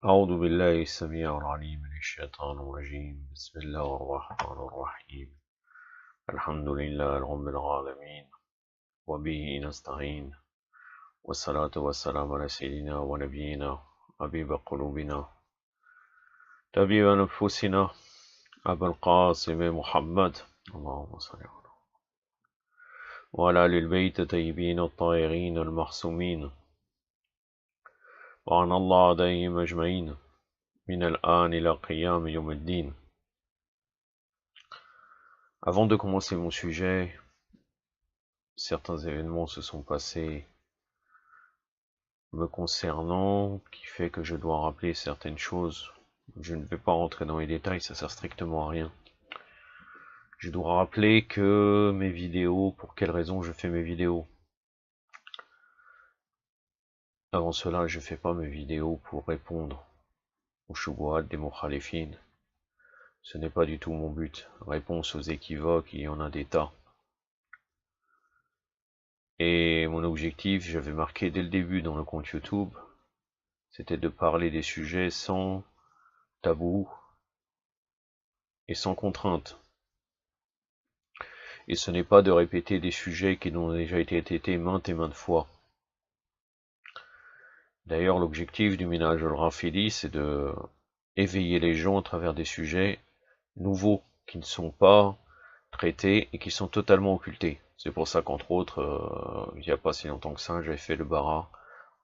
أعوذ بالله السميع العليم من الشيطان الرجيم بسم الله الرحمن الرحيم الحمد لله رب العالمين وبه نستعين والصلاة والسلام على سيدنا ونبينا حبيب قلوبنا طبيب نفوسنا أبا القاسم محمد اللهم صل على وعلى آل البيت الطيبين الطاهرين المعصومين وعن الله دائم أجمعين من الآن إلى قيام يوم الدين. Avant de commencer mon sujet, certains événements se sont passés me concernant, qui fait que je dois rappeler certaines choses. Je ne vais pas rentrer dans les détails, ça sert strictement à rien. Je dois rappeler que mes vidéos, pour quelles raisons je fais mes vidéos. Avant cela, je fais pas mes vidéos pour répondre aux choubouat des mukhalifin. Ce n'est pas du tout mon but. Réponse aux équivoques, il y en a des tas. Et mon objectif, j'avais marqué dès le début dans le compte YouTube, c'était de parler des sujets sans tabou et sans contrainte. Et ce n'est pas de répéter des sujets qui ont déjà été traités maintes et maintes fois. D'ailleurs, l'objectif du Minhaj al-Rafidi, c'est de éveiller les gens à travers des sujets nouveaux, qui ne sont pas traités et qui sont totalement occultés. C'est pour ça qu'entre autres, il n'y a pas si longtemps que ça, j'avais fait le bara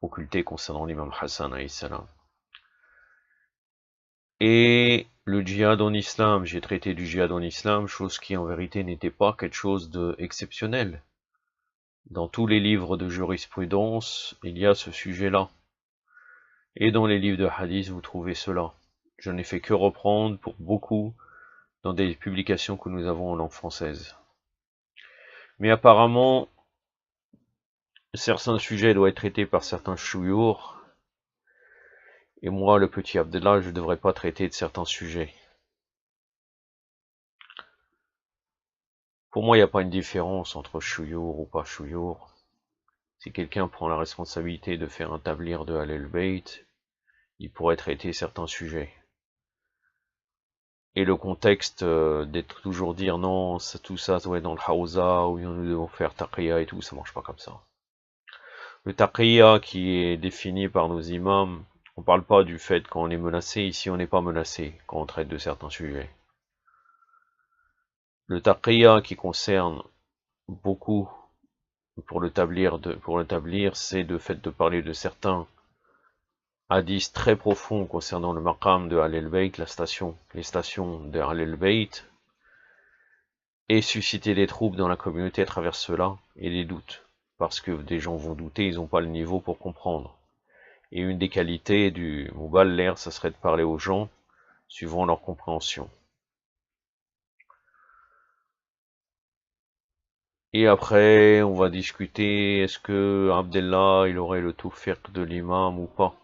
occulté concernant l'imam Hassan alayhi salam. Et le djihad en islam, j'ai traité du djihad en islam, chose qui en vérité n'était pas quelque chose d'exceptionnel. Dans tous les livres de jurisprudence, il y a ce sujet-là. Et dans les livres de hadith, vous trouvez cela. Je n'ai fait que reprendre pour beaucoup dans des publications que nous avons en langue française. Mais apparemment, certains sujets doivent être traités par certains chouyours. Et moi, le petit Abdallah, je ne devrais pas traiter de certains sujets. Pour moi, il n'y a pas une différence entre chouyour ou pas chouyour. Si quelqu'un prend la responsabilité de faire un tablier de Ahl al-Bayt, il pourrait traiter certains sujets. Et le contexte d'être toujours dire non, tout ça doit être dans le Hawza, où nous devons faire taqiyya et tout, ça marche pas comme ça. Le taqiyya qui est défini par nos imams, on parle pas du fait quand on est menacé, ici on n'est pas menacé quand on traite de certains sujets. Le taqiyya qui concerne beaucoup pour l'établir, c'est le fait de parler de certains hadiths très profonds concernant le maqam de Ahl al-Bayt, les stations de Ahl al-Bayt, et susciter des troubles dans la communauté à travers cela, et des doutes. Parce que des gens vont douter, ils n'ont pas le niveau pour comprendre. Et une des qualités du muballigh, ça serait de parler aux gens suivant leur compréhension. Et après, on va discuter, est-ce que Abdallah, il aurait le tawfiq de l'imam ou pas.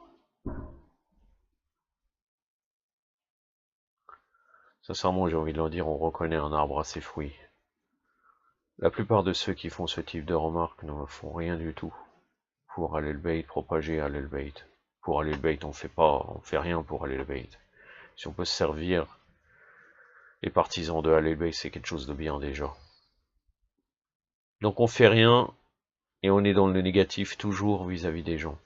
Sincèrement, j'ai envie de leur dire, on reconnaît un arbre à ses fruits. La plupart de ceux qui font ce type de remarques ne font rien du tout pour Ahl al-Bayt, propager Ahl al-Bayt. Pour Ahl al-Bayt, on fait rien pour Ahl al-Bayt. Si on peut se servir les partisans de Ahl al-Bayt, c'est quelque chose de bien déjà. Donc on fait rien et on est dans le négatif toujours vis-à-vis des gens.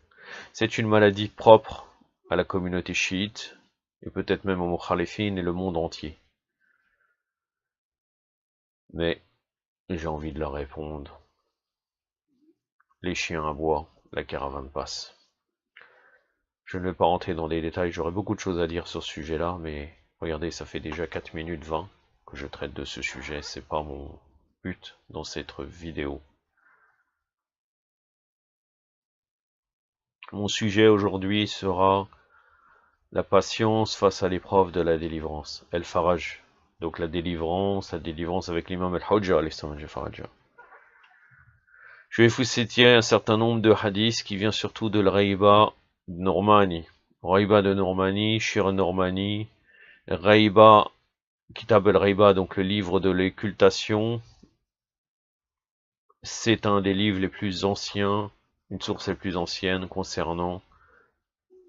C'est une maladie propre à la communauté chiite et peut-être même aux mukhalifin et le monde entier. Mais j'ai envie de leur répondre. Les chiens aboient, la caravane passe. Je ne vais pas rentrer dans des détails, j'aurais beaucoup de choses à dire sur ce sujet-là, mais regardez, ça fait déjà 4 minutes 20 que je traite de ce sujet, c'est pas mon but dans cette vidéo. Mon sujet aujourd'hui sera la patience face à l'épreuve de la délivrance, El-Faraj. Donc la délivrance avec l'imam Al-Hujja, je vais vous citer un certain nombre de hadiths qui viennent surtout de l'Raïba de Normani. Raïba de Normani, Shir Normani, Raïba, Kitab al-Raïba, donc le livre de l'occultation. C'est un des livres les plus anciens, une source les plus anciennes concernant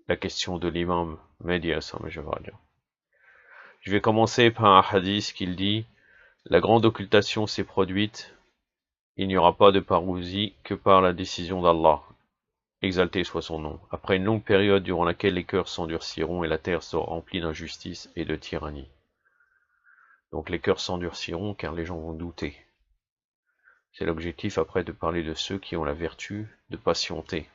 la question de l'imam Mehdi Hassan, je vais dire. Je vais commencer par un hadith qui dit la grande occultation s'est produite, il n'y aura pas de parousie que par la décision d'Allah. Exalté soit son nom. Après une longue période durant laquelle les cœurs s'endurciront et la terre sera remplie d'injustice et de tyrannie. Donc les cœurs s'endurciront car les gens vont douter. C'est l'objectif après de parler de ceux qui ont la vertu de patienter.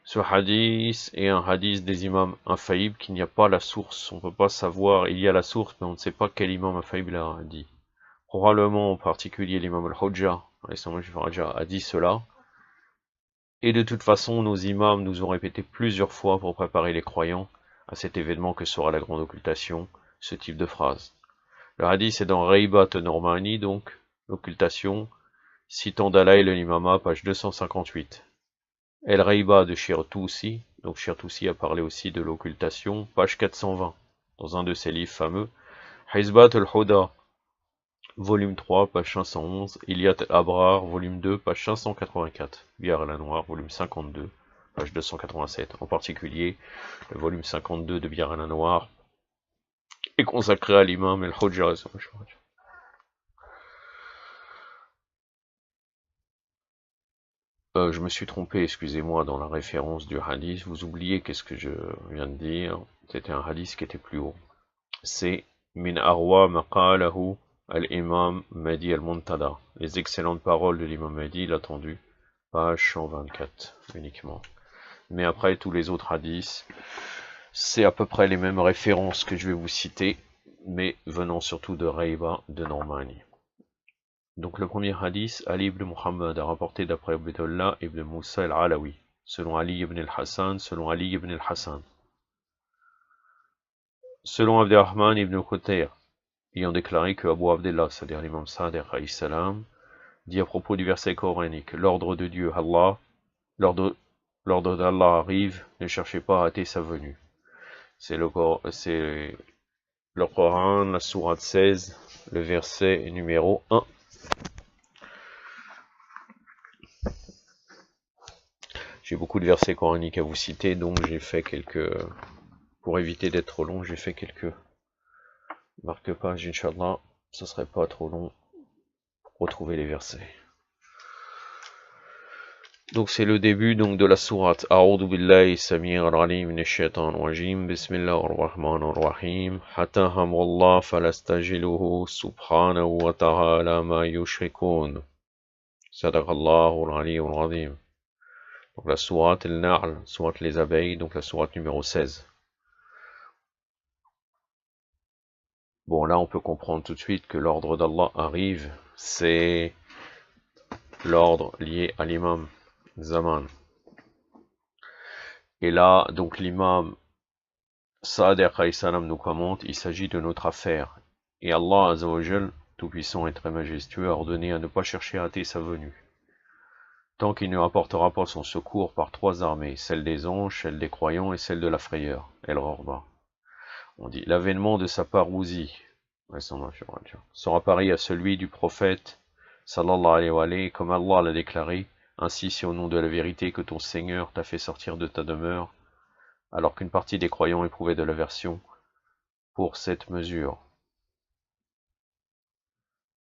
Ce hadith est un hadith des imams infaillibles qu'il n'y a pas la source. On ne peut pas savoir, il y a la source mais on ne sait pas quel imam infaillible l'a dit. Probablement en particulier l'imam al-Hujjah a dit cela. Et de toute façon, nos imams nous ont répété plusieurs fois pour préparer les croyants à cet événement que sera la grande occultation, ce type de phrase. Le hadith est dans Reibat Normani, donc l'occultation, citant Dalaïl al-Imama, page 258. El Reiba de Shirtusi, donc Shirtusi a parlé aussi de l'occultation, page 420, dans un de ses livres fameux. Hizbat al-Huda, volume 3, page 511, Ilyat al-Abrar, volume 2, page 584, Biar al-Anwar, volume 52, page 287. En particulier, le volume 52 de Biar al-Anwar est consacré à l'imam al-Hujjah. Je me suis trompé, excusez-moi, dans la référence du hadith. Vous oubliez qu'est-ce que je viens de dire. C'était un hadith qui était plus haut. C'est Min Arwa Maqalahu al-Imam Mahdi al-Muntada. Les excellentes paroles de l'imam Mahdi, l'attendu, page 124 uniquement. Mais après, tous les autres hadiths, c'est à peu près les mêmes références que je vais vous citer, mais venant surtout de Reiba de Normani. Donc le premier hadith, Ali ibn Muhammad a rapporté d'après Abdullah ibn Moussa al-Alawi, selon Ali ibn al-Hassan, selon Ali ibn al-Hassan. Selon Abdurrahman ibn Qutayr, ayant déclaré que Abu Abdullah, c'est-à-dire l'imam Sadiq alayhi salam, dit à propos du verset coranique, l'ordre de Dieu, Allah, l'ordre d'Allah arrive, ne cherchez pas à hâter sa venue. C'est le Coran, la sourate 16, le verset numéro 1. J'ai beaucoup de versets coraniques à vous citer, donc j'ai fait quelques... Pour éviter d'être trop long, j'ai fait quelques marque-pages, Inch'Allah, ce serait pas trop long pour retrouver les versets. Donc c'est le début donc de la sourate. A'udhu billahi samir al-alim minash shaitan rajim. Bismillahir rahmanir rahim. Hatta hamullah falastajiluhu subhanahu wa ta'ala ma yushrikun. Sadaqallahu al-aliyyul azim. Donc la sourate al-Nahl, sourate les abeilles, donc la sourate numéro 16. Bon, là on peut comprendre tout de suite que l'ordre d'Allah arrive, c'est l'ordre lié à l'imam Zaman. Et là, donc l'imam Sadiq alayhi salam nous commente, il s'agit de notre affaire. Et Allah Azzawajal, tout-puissant et très majestueux, a ordonné à ne pas chercher à hâter sa venue. Tant qu'il ne rapportera pas son secours par trois armées, celle des anges, celle des croyants et celle de la frayeur, El-Rorba. On dit l'avènement de sa parousie sera pareil à celui du prophète sallallahu alayhi wa alayhi, comme Allah l'a déclaré, ainsi c'est au nom de la vérité que ton Seigneur t'a fait sortir de ta demeure, alors qu'une partie des croyants éprouvait de l'aversion pour cette mesure.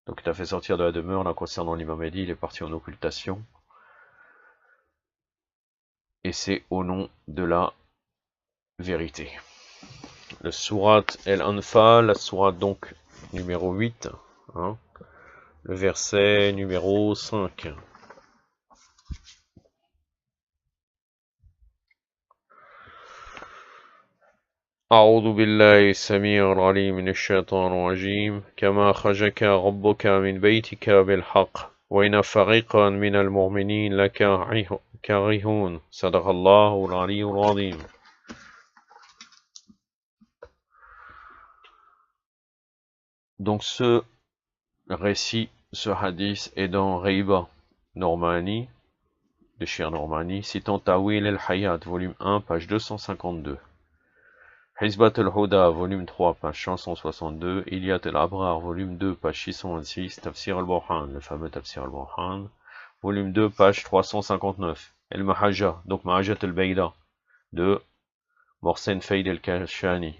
Donc il t'a fait sortir de la demeure, là concernant l'imam Mahdi, il est parti en occultation, et c'est au nom de la vérité. Le sourate El-Anfal, la sourate donc numéro 8, hein, le verset numéro 5. أعوذ بالله السميع العليم من الشيطان الرجيم كما أخرجك ربك من بيتك بالحق وإن فريقا من المؤمنين لكارهون صدق الله العلي العظيم. Donc ce récit, ce hadith est dans Reiba Normani, de Shir Normani, citant Tawil el-Hayat, volume 1, page 252. Hizbat al-Huda, volume 3, page 562, Ilyat al-Abrar, volume 2, page 626, Tafsir al-Burhan, le fameux Tafsir al-Burhan, volume 2, page 359, El-Mahajja, donc Mahajjat al-Bayda, de Morsen Faid el-Kashani.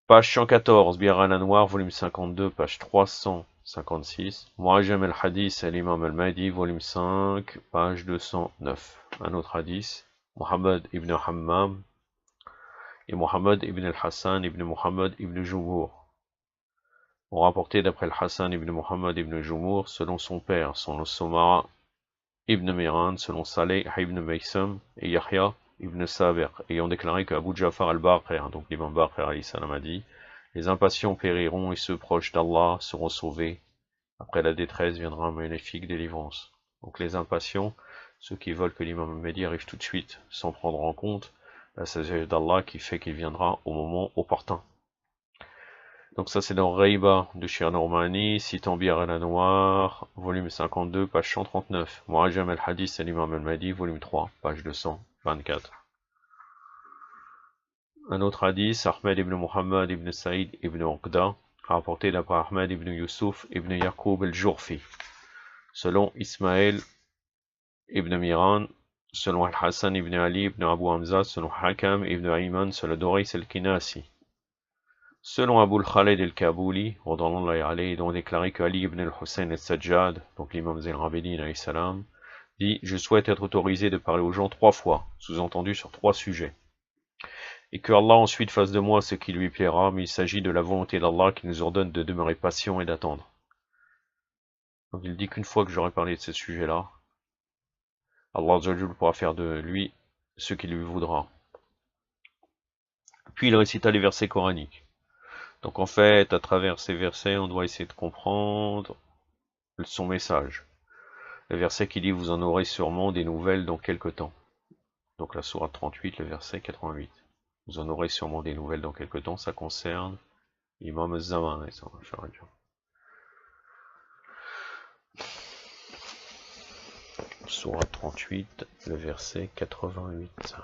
Page 114, Bir al-Anwar, volume 52, page 356. Mu'ajam al-Hadith al-Imam al-Mahdi, volume 5, page 209. Un autre hadith, Muhammad ibn Hammam et Muhammad ibn al-Hassan ibn Muhammad ibn Jumhur ont rapporté d'après al-Hassan ibn Muhammad ibn Jumhur, selon son père, selon Somara ibn Miran, selon Saleh ibn Maysam et Yahya ibn Saber, ayant déclaré que Abu Ja'far al-Baqir, donc l'imam Baqir alayhi salam, a dit: les impatients périront et ceux proches d'Allah seront sauvés. Après la détresse viendra un magnifique délivrance. Donc les impatients, ceux qui veulent que l'imam Mahdi arrive tout de suite, sans prendre en compte la sagesse d'Allah qui fait qu'il viendra au moment opportun. Donc ça c'est dans Reiba de Shir Normani, citant Bir al-Anwar, volume 52, page 139. Mu'ajam al-Hadith al-Imam al-Mahdi, volume 3, page 224. Un autre hadith, Ahmed ibn Muhammad ibn Saïd ibn Uqda, rapporté d'après Ahmed ibn Yusuf ibn Yaqub al-Jurfi, selon Ismaël ibn Miran, selon Al-Hassan ibn Ali ibn Abu Hamza, selon Hakam ibn Ayman, selon Doris al-Kinasi. Selon Abu al-Khalid al-Kabouli, dont on déclaré que Ali ibn al-Hussein al-Sajjad, donc l'imam Zayn al-Abidin alayhi salam, dit: je souhaite être autorisé de parler aux gens 3 fois, sous-entendu sur 3 sujets. Et que Allah ensuite fasse de moi ce qui lui plaira, mais il s'agit de la volonté d'Allah qui nous ordonne de demeurer patient et d'attendre. Donc il dit qu'une fois que j'aurai parlé de ce sujet-là, Allah pourra faire de lui ce qu'il lui voudra. Puis il récita les versets coraniques. Donc en fait, à travers ces versets, on doit essayer de comprendre son message. Le verset qui dit: vous en aurez sûrement des nouvelles dans quelque temps. Donc la sourate 38, le verset 88. Vous en aurez sûrement des nouvelles dans quelque temps, ça concerne l'imam az-Zaman. Sourate 38, le verset 88.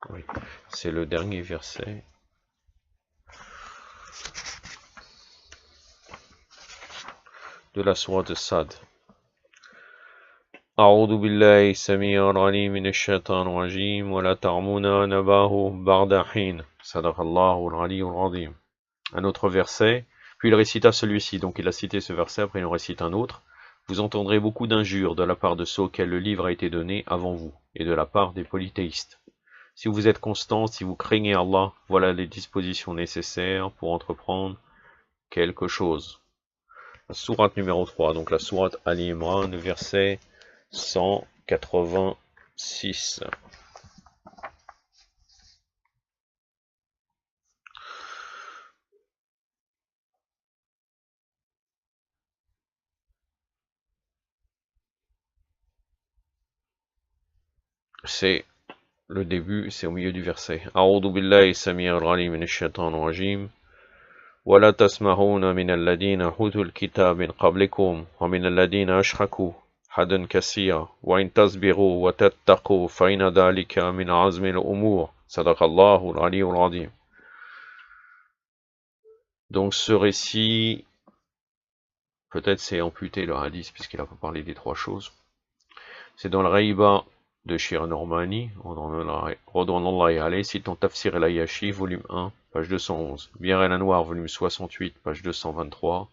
Oui, c'est le dernier verset de la sourate de Sad. أعوذ بالله السميع العليم من الشيطان الرجيم ولا تعمونا نباه بعد حين صدق الله العلي العظيم. Un autre verset, puis il récita celui-ci, donc il a cité ce verset, après il en récite un autre. Vous entendrez beaucoup d'injures de la part de ceux auxquels le livre a été donné avant vous, et de la part des polythéistes. Si vous êtes constant, si vous craignez Allah, voilà les dispositions nécessaires pour entreprendre quelque chose. La sourate numéro 3, donc la sourate Ali Imran, le verset 186. C'est le début, c'est au milieu du verset. A'udhu billahi sami'ir alim minash shaitanir rajim. ولا تسمعون من الذين أوتوا الكتاب من قبلكم ومن الذين أشركوا حدا كثيرا وإن تصبروا وتتقوا فإن ذلك من عزم الأمور صدق الله العلي العظيم. Donc ce récit, peut-être c'est amputé le hadith puisqu'il a pas parlé des 3 choses. C'est dans le Reiba de Shir Normani, Rodwanullahi alayhi, citant Tafsir el-Ayashi, volume 1, page 211, Bir al-Anwar, volume 68, page 223,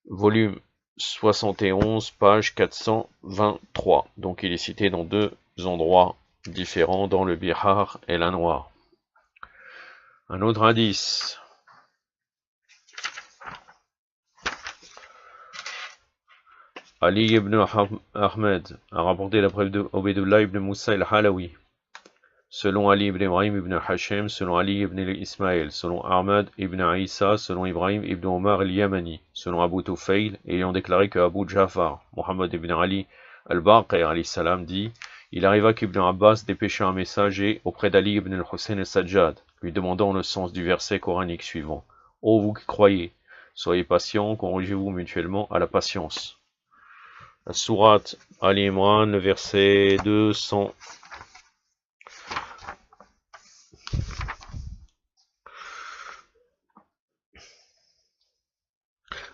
volume 71, page 423. Donc il est cité dans 2 endroits différents dans le Bihar et l'Anwar. Un autre hadith. Ali ibn Ahmed a rapporté d'après Ubaydullah ibn Musa al-Halawi, selon Ali ibn Ibrahim ibn Hashem, selon Ali ibn Ismaël, selon Ahmad ibn Isa, selon Ibrahim ibn Omar al-Yamani, selon Abu Tufayl, ayant déclaré que Abu Ja'far, Muhammad ibn Ali al-Baqir alayhi salam, dit: il arriva qu'Ibn Abbas dépêcha un messager auprès d'Ali ibn al-Hussein al-Sajjad, lui demandant le sens du verset coranique suivant: ô vous qui croyez, soyez patients, corrigez-vous mutuellement à la patience. La sourate Ali Imran, le verset 200.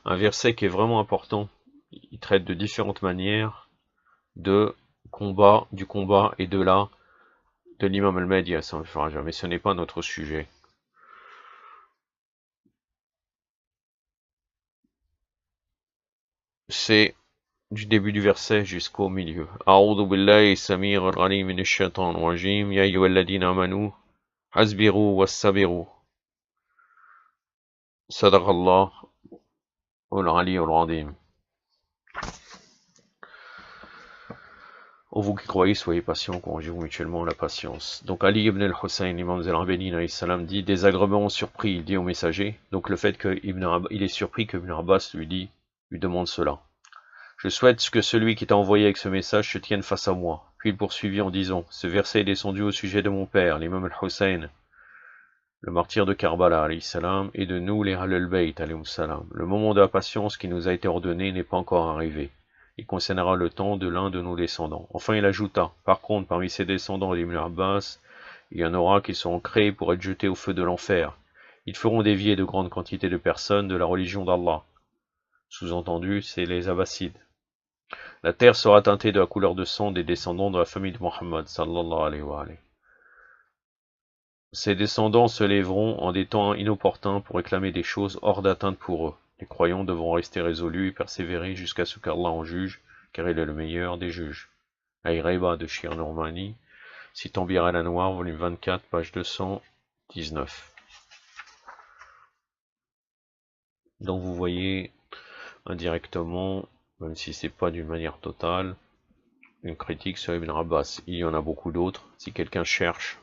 Un verset qui est vraiment important. Il traite de différentes manières du combat et de l'imam al-Mahdi, mais ce n'est pas notre sujet. C'est du début du verset jusqu'au milieu. A'udhu billahi samir al-alim minash shaitanir rajim, ya ayyuhalladhina amanu hasbiru wassabiru. Sadaqallah al-ali al-azim. Ô vous qui croyez, soyez patients, encouragez-vous mutuellement la patience. Donc Ali ibn al-Hussein, l'imam al-Rabbein, dit, des agréments surpris, il dit au messager, donc le fait qu'il est surpris que Ibn Abbas lui demande cela. Je souhaite que celui qui t'a envoyé avec ce message se tienne face à moi. Puis il poursuivit en disant, ce verset est descendu au sujet de mon père, l'imam al-Hussein, le martyr de Karbala, alayhi salam, et de nous, les Ahlul Bayt, alayhi salam. Le moment de la patience qui nous a été ordonné n'est pas encore arrivé. Il concernera le temps de l'un de nos descendants. Enfin, il ajouta, par contre, parmi ses descendants d'Ibn Abbas, il y en aura qui seront créés pour être jetés au feu de l'enfer. Ils feront dévier de grandes quantités de personnes de la religion d'Allah. Sous-entendu, c'est les Abbassides. La terre sera teintée de la couleur de sang des descendants de la famille de Mohammed, sallallahu alayhi wa alayhi. Ces descendants se lèveront en des temps inopportuns pour réclamer des choses hors d'atteinte pour eux. Les croyants devront rester résolus et persévérer jusqu'à ce qu'Allah en juge, car il est le meilleur des juges. Aïreba de Shir Normani, citant Bir al-Anwar, volume 24, page 219. Donc vous voyez indirectement, même si c'est pas d'une manière totale, une critique sur Ibn Abbas. Il y en a beaucoup d'autres. Si quelqu'un cherche,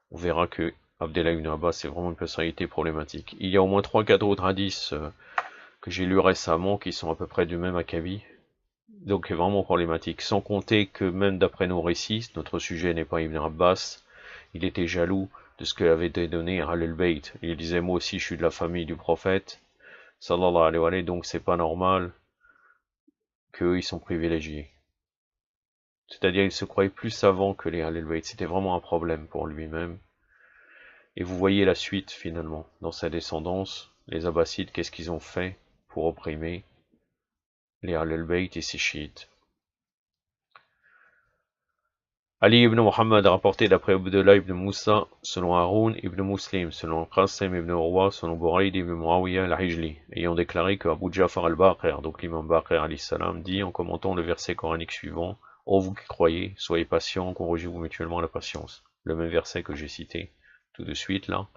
on verra que Abdullah ibn Abbas est vraiment une personnalité problématique. Il y a au moins 3-4 autres hadiths que j'ai lus récemment qui sont à peu près du même acabit. Donc est vraiment problématique. Sans compter que même d'après nos récits, notre sujet n'est pas Ibn Abbas, il était jaloux de ce que avait donné Ahlul Bayt. Il disait, moi aussi je suis de la famille du prophète, sallallahu alayhi wa alayhi, donc c'est pas normal qu'eux ils sont privilégiés. C'est-à-dire il se croyait plus savant que les Ahlul Bayt. C'était vraiment un problème pour lui-même. Et vous voyez la suite finalement, dans sa descendance, les Abbassides, qu'est-ce qu'ils ont fait pour opprimer les Ahlul Bayt et ses chiites. Ali ibn Muhammad a rapporté d'après Abdullah ibn Moussa, selon Haroun ibn Muslim, selon Qasim ibn Urwa, selon Burayd ibn Muawiyah al-Hijli, ayant déclaré que Abu Ja'far al-Baqir, donc l'imam Baqir alayhi salam, dit en commentant le verset coranique suivant, ô vous qui croyez, soyez patients, encouragez-vous mutuellement la patience. Le même verset que j'ai cité tout de suite là.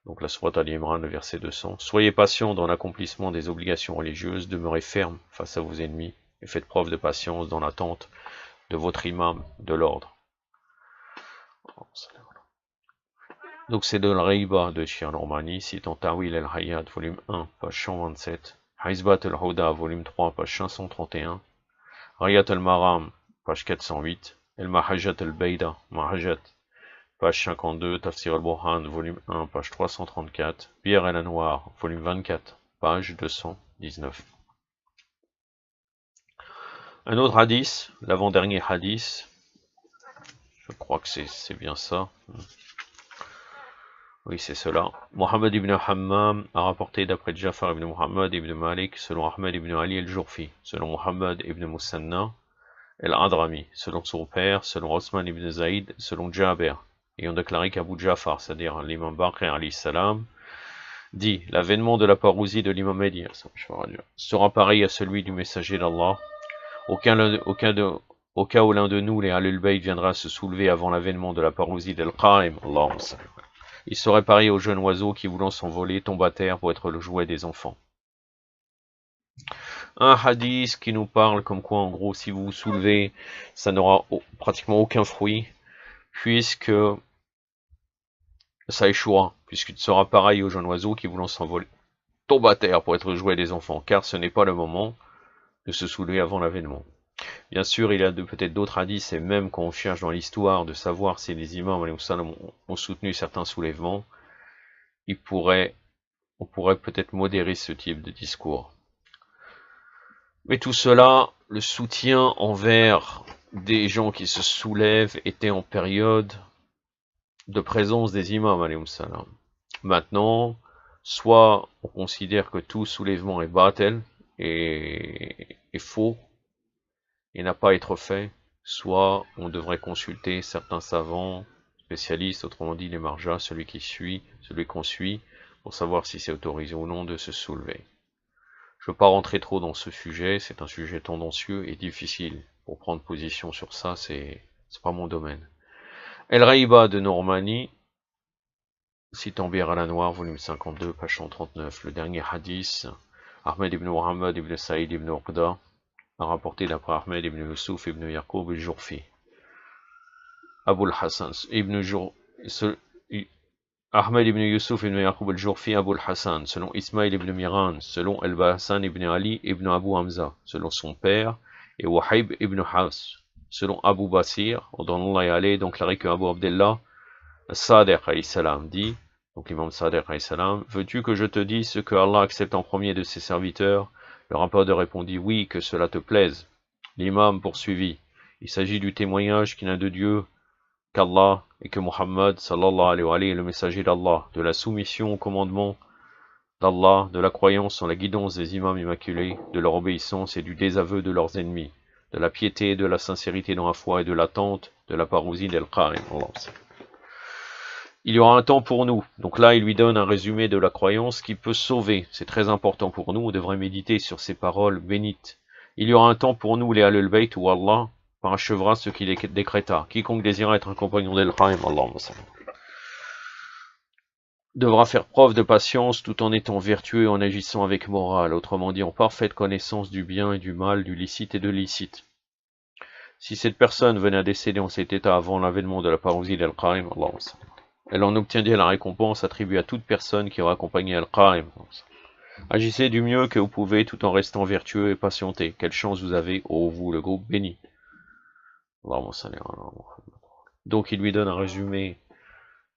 Donc la sourate Ali Imran, le verset 200. Soyez patients dans l'accomplissement des obligations religieuses, demeurez fermes face à vos ennemis, et faites preuve de patience dans l'attente de votre imam de l'ordre. Donc c'est de l'Reiba de Shir Normani, citant Tawil al-Hayat, volume 1, page 127, Hizbat al-Huda, volume 3, page 531, Rayat al-Maram, page 408, El-Mahajat al-Bayda, Mahajat, page 52, Tafsir al-Burhan, volume 1, page 334, Bir al-Anwar, volume 24, page 219. Un autre hadith, l'avant-dernier hadith, je crois que c'est bien ça. Oui, c'est cela. Mohammed ibn Hammam a rapporté d'après Jafar ibn Muhammad ibn Malik, selon Ahmed ibn Ali al-Jurfi, selon Mohammed ibn Musanna al-Adrami, selon son père, selon Osman ibn Zaïd, selon Jaber, ayant déclaré qu'Abu Jafar, c'est-à-dire l'imam Baqir alayhi salam, dit, l'avènement de la parousie de l'imam Mahdi sera pareil à celui du messager d'Allah. Au cas où l'un de nous, les Ahlul Bayt, viendra se soulever avant l'avènement de la parousie d'Al-Qa'im, il serait pareil au jeune oiseau qui, voulant s'envoler, tombe à terre pour être le jouet des enfants. Un hadith qui nous parle comme quoi, en gros, si vous vous soulevez, ça n'aura pratiquement aucun fruit, puisque ça échouera, puisqu'il sera pareil au jeune oiseau qui, voulant s'envoler, tombe à terre pour être le jouet des enfants, car ce n'est pas le moment de se soulever avant l'avènement. Bien sûr, il y a peut-être d'autres hadiths, et même quand on cherche dans l'histoire de savoir si les imams ont soutenu certains soulèvements, on pourrait peut-être modérer ce type de discours. Mais tout cela, le soutien envers des gens qui se soulèvent était en période de présence des imams, alayhi salam. Maintenant, soit on considère que tout soulèvement est batel et faux, et n'a pas à être fait, soit on devrait consulter certains savants spécialistes, autrement dit les marjas, celui qu'on suit, pour savoir si c'est autorisé ou non de se soulever. Je ne veux pas rentrer trop dans ce sujet, c'est un sujet tendancieux et difficile. Pour prendre position sur ça, c'est pas mon domaine. El Raïba de Normani, citant Bir al-Anwar, volume 52, page 139, le dernier hadith, Ahmed ibn Muhammad ibn Saïd ibn Uqda, a rapporté d'après Ahmed ibn Yusuf ibn Yaqub al-Jurfi. Abul Hassan ibn Ahmed ibn Yusuf ibn Yaqub al-Jurfi Abul Hassan, selon Ismail ibn Miran, selon El-Bahassan ibn Ali ibn Abu Hamza, selon son père, et Wahib ibn Hafs, selon Abu Basir, ordonnant Allah donc déclaré que Abu Abdullah Sadiq alayhi salam dit, donc l'imam Sadiq alayhi salam, veux-tu que je te dise ce que Allah accepte en premier de ses serviteurs? Le rapporteur répondit, oui, que cela te plaise. L'imam poursuivit, il s'agit du témoignage qu'il n'a de Dieu qu'Allah et que Muhammad sallallahu alayhi wa alayhi est le messager d'Allah, de la soumission au commandement d'Allah, de la croyance en la guidance des imams immaculés, de leur obéissance et du désaveu de leurs ennemis, de la piété, de la sincérité dans la foi et de l'attente, de la parousie d'Al-Qarim. Il y aura un temps pour nous. Donc là, il lui donne un résumé de la croyance qui peut sauver. C'est très important pour nous. On devrait méditer sur ces paroles bénites. Il y aura un temps pour nous, les Ahlul Bayt, où Allah parachèvera ce qu'il décréta. Quiconque désire être un compagnon d'Al-Qaim, devra faire preuve de patience tout en étant vertueux et en agissant avec morale. Autrement dit, en parfaite connaissance du bien et du mal, du licite et de l'illicite. Si cette personne venait à décéder en cet état avant l'avènement de la parousie d'Al-Qaim, elle en obtiendrait la récompense attribuée à toute personne qui aura accompagné Al-Qaim. Agissez du mieux que vous pouvez tout en restant vertueux et patienté. Quelle chance vous avez, ô vous, le groupe béni. Donc il lui donne un résumé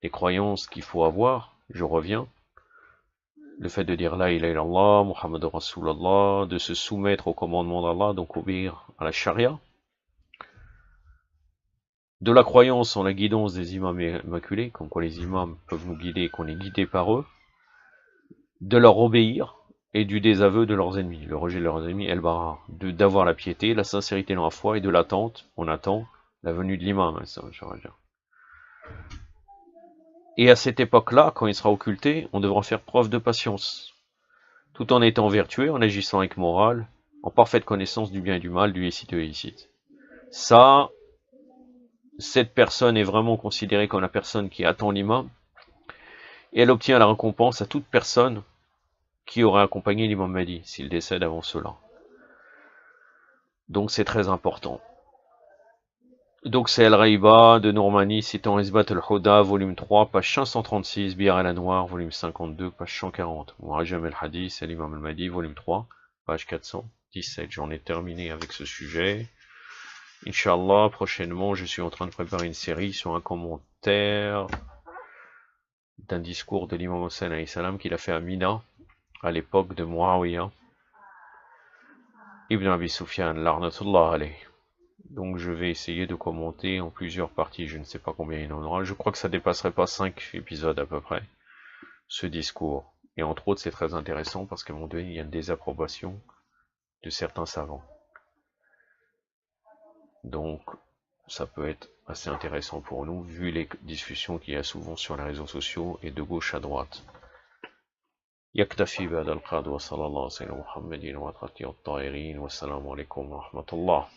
des croyances qu'il faut avoir. Je reviens. Le fait de dire La ilaha illallah, Muhammad Rasulallah, de se soumettre au commandement d'Allah, donc obéir à la charia. De la croyance en la guidance des imams immaculés, comme quoi les imams peuvent nous guider et qu'on est guidé par eux, de leur obéir, et du désaveu de leurs ennemis, le rejet de leurs ennemis, El-Bara, d'avoir la piété, la sincérité dans la foi, et de l'attente, on attend la venue de l'imam, ça, je veux dire. Et à cette époque-là, quand il sera occulté, on devra faire preuve de patience, tout en étant vertueux, en agissant avec morale, en parfaite connaissance du bien et du mal, du licite et de l'illicite. Ça, cette personne est vraiment considérée comme la personne qui attend l'imam, et elle obtient la récompense à toute personne qui aurait accompagné l'imam Mahdi, s'il décède avant cela. Donc c'est très important. Donc c'est Al-Raïba de Normani, citant Isbat al-Huda, volume 3, page 536, Bir al-Anwar, volume 52, page 140. Mu'ajam al-Hadith, l'imam al-Mahdi, volume 3, page 417. J'en ai terminé avec ce sujet. Inch'Allah, prochainement, je suis en train de préparer une série sur un commentaire d'un discours de l'imam Hussein alayhi salam qu'il a fait à Mina, à l'époque de Muawiyah Ibn Abi Sufyan, l'arnatullah alayhi. Donc je vais essayer de commenter en plusieurs parties, je ne sais pas combien il en aura, je crois que ça dépasserait pas 5 épisodes à peu près, ce discours. Et entre autres c'est très intéressant parce qu'à un moment donné il y a une désapprobation de certains savants. Donc ça peut être assez intéressant pour nous, vu les discussions qu'il y a souvent sur les réseaux sociaux et de gauche à droite. يكتفي بهذا القدر وصلى الله على سيدنا محمد وعلى آله الطاهرين والسلام عليكم ورحمة الله.